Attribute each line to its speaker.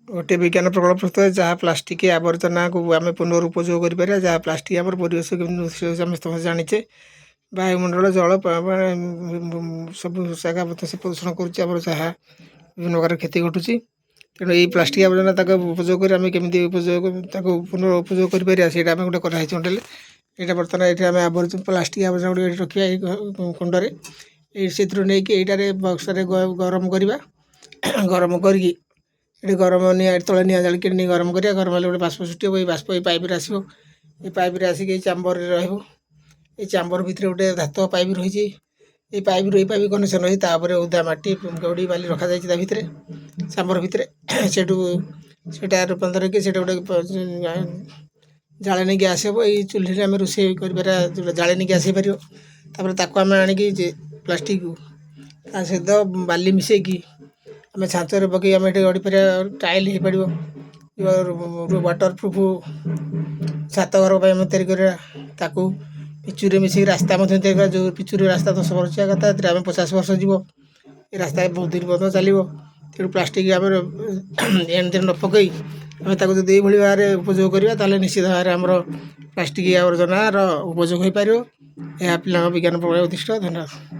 Speaker 1: गोटे विज्ञान प्रकल्प प्रस्तुत जहाँ प्लास्टिक आवर्जना को आम पुनरुपयोग कर जहाँ प्लास्टिक आम परिवेश के समस्त जाचे वायुमंडल जल सब जगह से प्रदूषण करुँच जहाँ विभिन्न प्रकार क्षति घटुची तेणु ये प्लास्टिक आवर्जना उपयोग कर केमी उपयोग पुनरुपयोग कर गोटे कराई मॉडल यहाँ बर्तमान ये आम आवर्ज प्लास्टिक आवर्जना गुड़ी रखा कुंडे से नहीं कि यहीटार बक्स गरम करवा गरम करके ये गरम तले निआ जाक गरम करा गरम हेल्ले गोटे बाष्प सृष्टि हो बाष्प ये पाइप आसो ये पाइप आसिक चाम्बर ये चाम्बर भितर गोटे धात पाइप रही ये पाइप कनेक्शन रही तापर उदा माटी गौड़ी बाली रखा जाए भितर चाम्बर भितर से रूपांतर कि गोटे जालेनी गैस हे ये चूल्हे आम रोषे कर जालेनी गैस हो पार ताको आम आणिकी प्लास्टिक सहित बाली मिसेकी आम छाँचर पकई आम ये गढ़ी पार टाइल हो पार वाटर प्रूफ छात घर आम तैयारी पिचुरे मिसिक रास्ता तैयारी जो पिचुरे रास्ता 10 वर्ष कथा आम 50 वर्ष जीव ये रास्ता बहुत दिन पर्यटन चलो तेणु प्लास्टिक आम एण तेण न पकई आम जो भाव में उपयोग करवा निश्चित भाव में आमर प्लास्टिक आवर्जनार उपयोग हो पार यह पिला विज्ञान प्रणाली उद्दिष्ट। धन्यवाद।